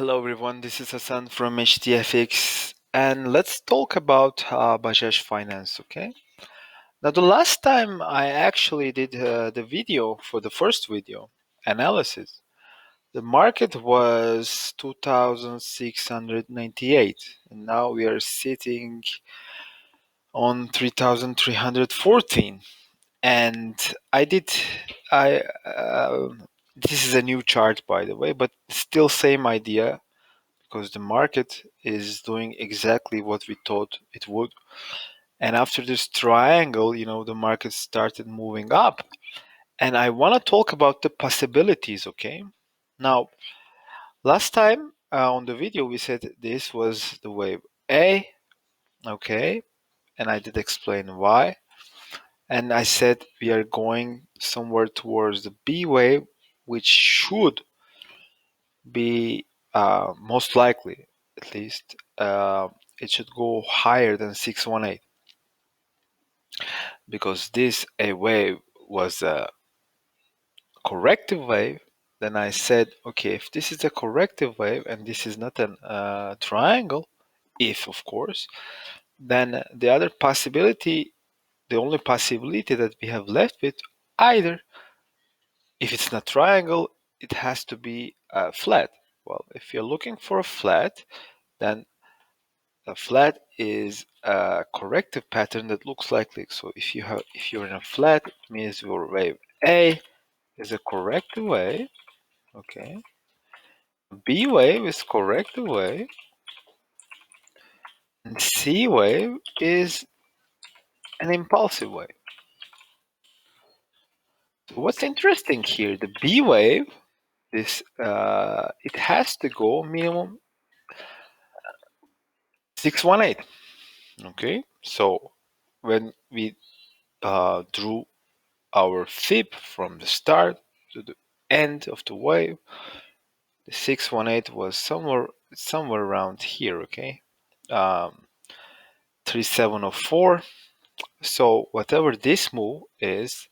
Hello everyone, this is Hassan from HTFX and let's talk about BAJFINANCE, okay? Now the last time I actually did the video for the first video analysis, the market was 2,698 and now we are sitting on 3,314 and I this is a new chart by the way, but still same idea because the market is doing exactly what we thought it would. And after this triangle, the market started moving up. And I want to talk about the possibilities, okay? Now, last time on the video, we said this was the wave A, okay? And I did explain why. And I said we are going somewhere towards the B wave, which should be most likely, at least, it should go higher than 618 because this a wave was a corrective wave. Then I said, okay, if this is a corrective wave and this is not a triangle, if of course, then the other possibility, the only possibility that we have left with, either if it's not triangle, it has to be flat. Well, if you're looking for a flat, then a flat is a corrective pattern that looks like this. So if you're in a flat, it means your wave A is a corrective wave. Okay. B wave is corrective wave. And C wave is an impulsive wave. So what's interesting here, the B wave, this it has to go minimum 618. Okay. So when we drew our fib from the start to the end of the wave, the 618 was somewhere around here, okay? 3704. So whatever this move is,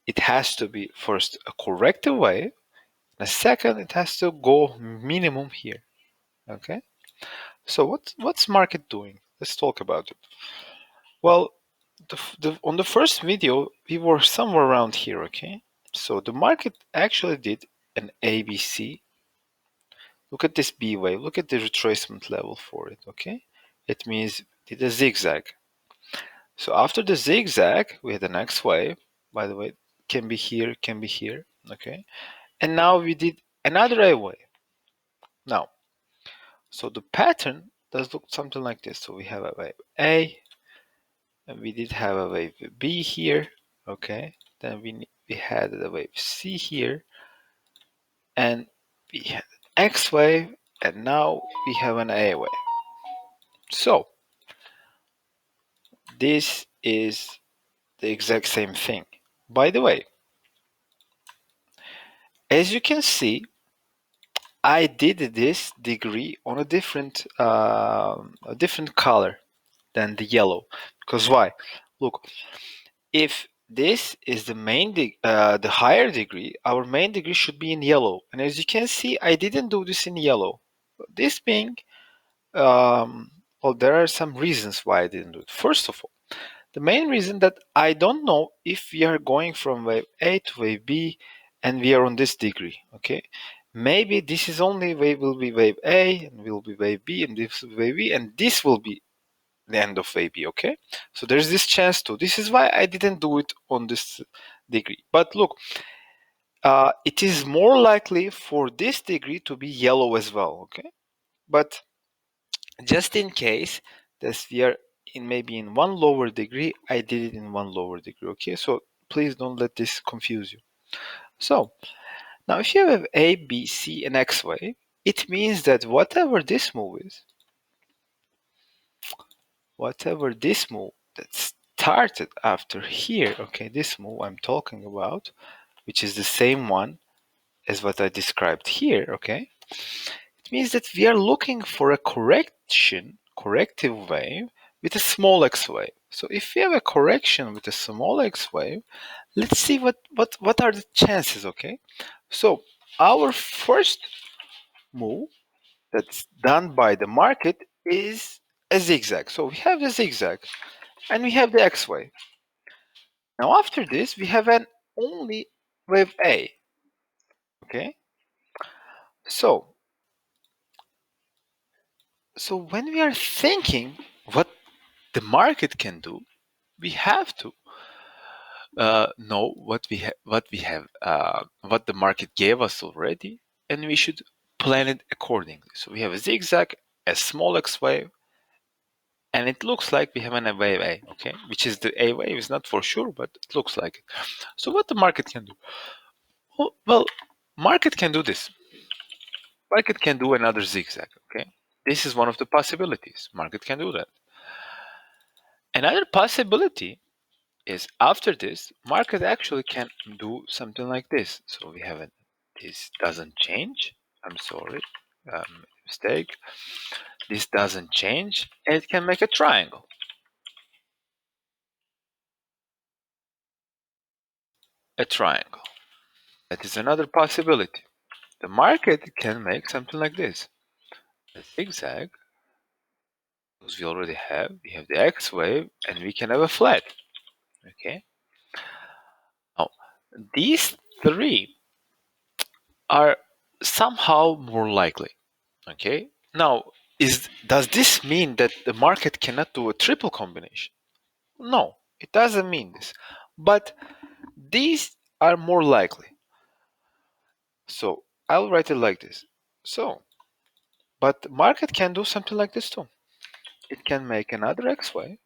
it has to be first a corrective wave, and second it has to go minimum here, okay? So what's market doing? Let's talk about it. Well, on the first video we were somewhere around here, okay? So the market actually did an ABC. Look at this B wave. Look at the retracement level for it, okay? It means it did a zigzag. So after the zigzag, we had the next wave. By the way, can be here, okay? And now we did another A wave. Now, so the pattern does look something like this. So we have a wave A, and we did have a wave B here, okay? Then we had the wave C here, and we had an X wave, and now we have an A wave. So this is the exact same thing. By the way, as you can see, I did this degree on a different color than the yellow. Because why? Look, if this is the the higher degree, our main degree should be in yellow. And as you can see, I didn't do this in yellow. This being, well, there are some reasons why I didn't do it. First of all, the main reason that I don't know if we are going from wave A to wave B and we are on this degree, okay? Maybe this is only wave will be wave A and will be wave B and this will be wave B and this will be the end of wave B, okay? So there's this chance too. This is why I didn't do it on this degree. But look, it is more likely for this degree to be yellow as well, okay? But just in case that we are in maybe in one lower degree, I did it in one lower degree, okay? So please don't let this confuse you. So now if you have A, B, C, and X wave, it means that whatever this move that started after here, okay, this move I'm talking about, which is the same one as what I described here, okay, it means that we are looking for a corrective wave with a small x wave. So if we have a correction with a small x wave, let's see what are the chances, okay? So our first move that's done by the market is a zigzag. So we have the zigzag and we have the X wave. Now after this, we have an only wave A. Okay. So when we are thinking what the market can do, we have to know what the market gave us already, and we should plan it accordingly. So we have a zigzag, a small X wave, and it looks like we have an A wave A, okay, which is the A wave is not for sure, but it looks like it. So what the market can do? Well, market can do this. Market can do another zigzag, okay. This is one of the possibilities. Market can do that. Another possibility is after this, market actually can do something like this. So we have this doesn't change. I'm sorry, mistake. This doesn't change, and it can make a triangle. A triangle. That is another possibility. The market can make something like this. A zigzag, because we have the X wave, and we can have a flat. Okay. Now, these three are somehow more likely. Okay. Now, does this mean that the market cannot do a triple combination? No, it doesn't mean this. But these are more likely. So I'll write it like this. So, but the market can do something like this too. It can make another XY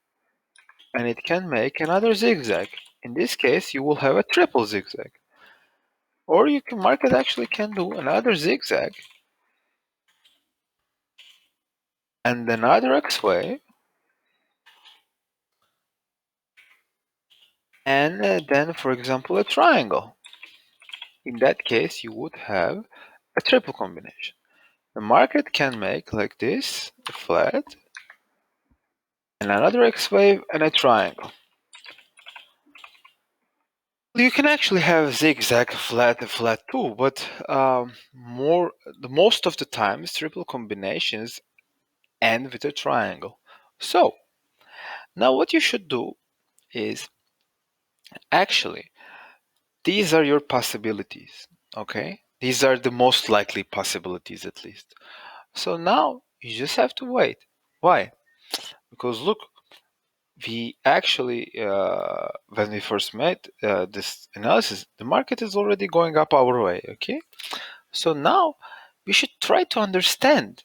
and it can make another zigzag. In this case, you will have a triple zigzag. Or market actually can do another zigzag and another XY and then, for example, a triangle. In that case, you would have a triple combination. The market can make like this, a flat, and another X wave and a triangle. You can actually have zigzag, flat, and flat too, but most of the times triple combinations end with a triangle. So now what you should do is actually these are your possibilities. Okay, these are the most likely possibilities at least. So now you just have to wait. Why? Because look, we actually, when we first made this analysis, the market is already going up our way, okay? So now we should try to understand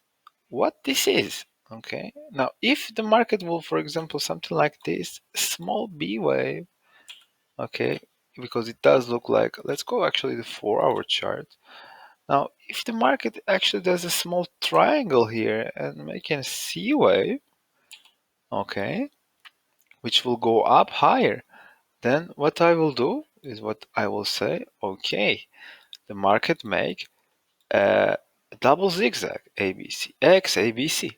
what this is, okay? Now, if the market will, for example, something like this, small B wave, okay, because it does look like, let's go actually the 4-hour chart. Now, if the market actually does a small triangle here and making a C wave, okay, which will go up higher, then what I will do is what I will say, okay, the market make a double zigzag ABC, X, ABC.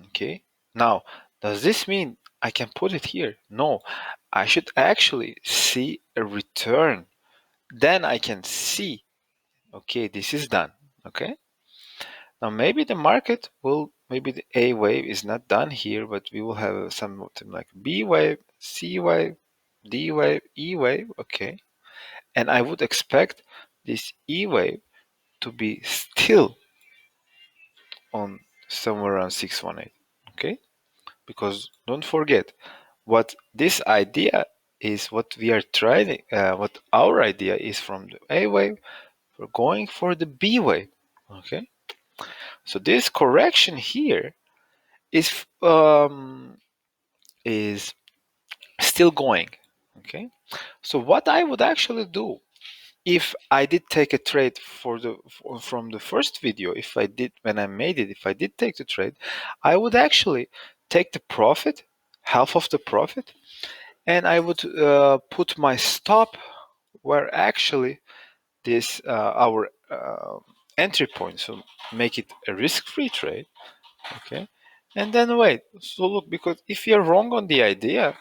Okay. Now, does this mean I can put it here? No, I should actually see a return. Then I can see, okay, this is done. Okay. Now maybe the market will, maybe the A wave is not done here, but we will have something like B wave, C wave, D wave, E wave. Okay. And I would expect this E wave to be still on somewhere around 618. Okay. Because don't forget what this idea is, what we are trying, what our idea is from the A wave, we're going for the B wave. Okay. So this correction here is still going. Okay. So what I would actually do if I did take a trade from the first video, if I did when I made it, if I did take the trade, I would actually take the profit, half of the profit, and I would put my stop where actually this our entry point, so make it a risk-free trade. Okay, and then wait. So look, because if you're wrong on the idea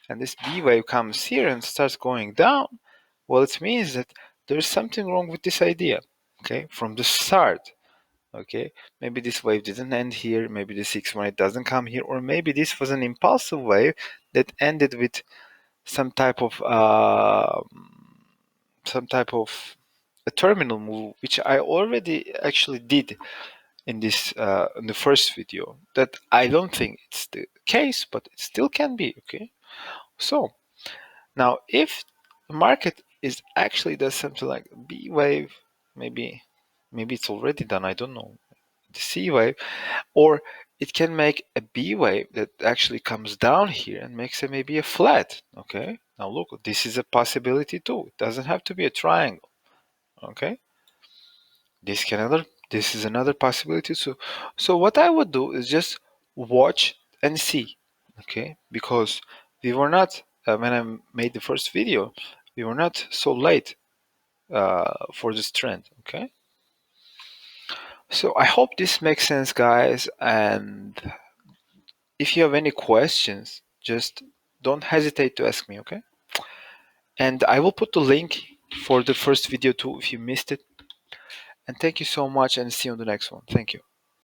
and this B wave comes here and starts going down, well, it means that there's something wrong with this idea. Okay, from the start. Okay, maybe this wave didn't end here, maybe the 618 doesn't come here, or maybe this was an impulsive wave that ended with some type of a terminal move, which I already actually did in this in the first video. That I don't think it's the case, but it still can be. Okay, so now if the market is actually does something like B wave, maybe it's already done, I don't know, the C wave, or it can make a B wave that actually comes down here and makes it maybe a flat. Okay, now look, this is a possibility too. It doesn't have to be a triangle. Okay, this is another possibility. So what I would do is just watch and see. Okay, because we were not when I made the first video, we were not so late for this trend. Okay, so I hope this makes sense, guys, and if you have any questions, just don't hesitate to ask me, okay? And I will put the link for the first video too if you missed it. And thank you so much, and see you on the next one. Thank you.